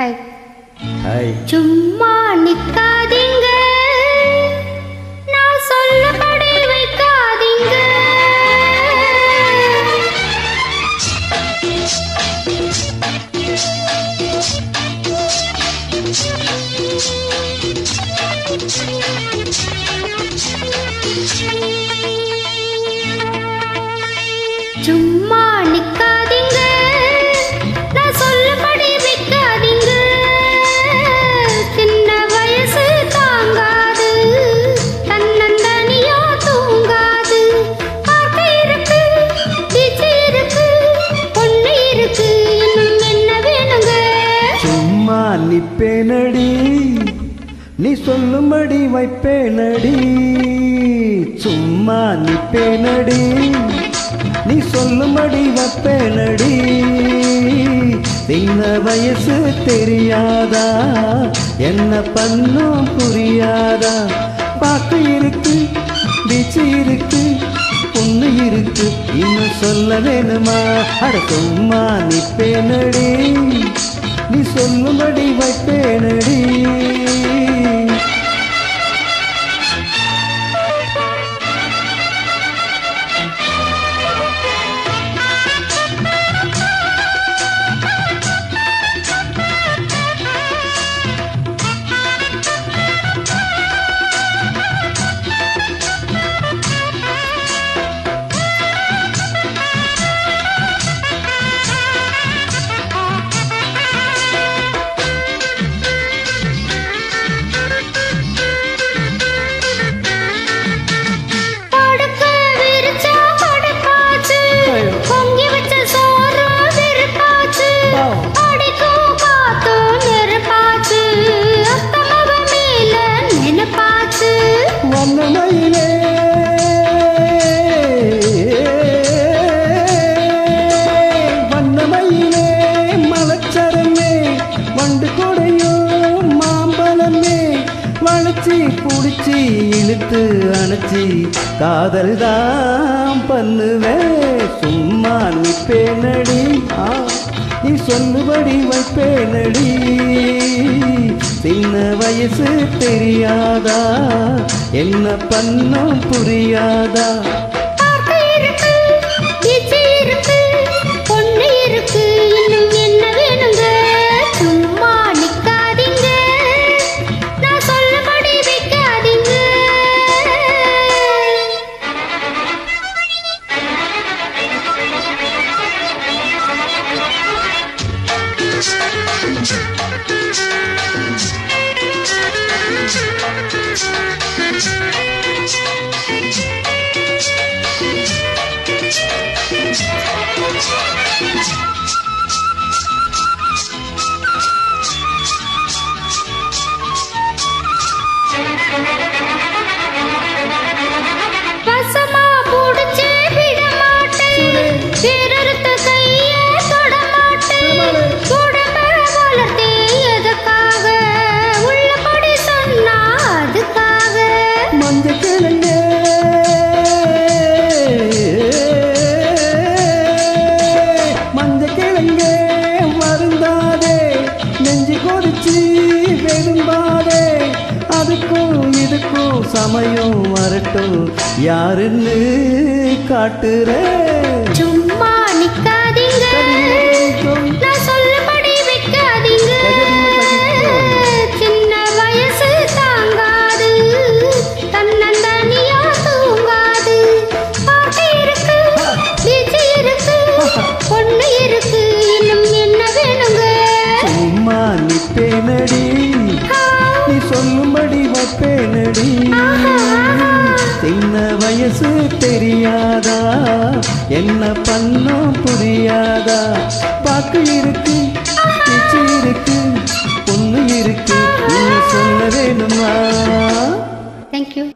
Hi hi. சும்மா நிக்காதீங்க, நான் சொல்லபடி வைக்காதீங்க. சும்மா நிக்காதீங்க, நான் சொல்லபடி வைக்காதீங்க. சின்ன வயசு தாங்காது, தன்னந்தனியா தூங்காது. பார்க்க இருக்கு, பீச்சு இருக்கு, பொண்ணு இருக்கு, இன்னும் என்ன வேணுங்க? சும்மா நிப்பேனடி, நீ சொல்லும்படி வைப்பேனடி. சும்மா நிப்பேனடி, நீ சொல்லும்படி வைப்பேனடி. சின்ன வயசு தெரியாதா, என்ன பண்ணும் புரியாதா? பார்க்க இருக்கு, பீச்சு இருக்கு, பொண்ணு இருக்கு, இன்னும் சொல்ல வேணுமா? அட சும்மா நிப்பேனடி, நீ சொல்லும்படி வைப்பேனடி. வண்ணமயிலே மலச்சரமே, வண்டு கொடையும் மாம்பழமே, வளைச்சி புடிச்சி இழுத்து அணைச்சி காதல் தான் பண்ணுவேன். சும்மா நிப்பேனடி, நீ சொல்லுபடி வைப்பேனடி. சின்ன வயசு தெரியாதா, என்ன பண்ணும் புரியாதா? அதுக்கும் இதுக்கும் சமயம் வரட்டும், யாருன்னு காட்டுற. சும்மா நிக்காதீங்க, நான் சொல்லபடி வைக்காதீங்க. சின்ன வயசு தாங்காது, தன்னந்தனியா தூங்காது. பார்க்க இருக்கு, பீச்சு இருக்கு, பொண்ணு இருக்கு, இன்னும் என்ன வேணுங்க? சும்மா நிப்பேனடி, நீ சொல்லும்படி வைப்பேனடி. சின்ன வயசு தெரியாதா, என்ன பண்ணும் புரியாதா? பாக்கு இருக்கு, பிச்சு இருக்கு, பொண்ணு இருக்கு, நீ சொல்ல வேணுமா? தேங்க்யூ.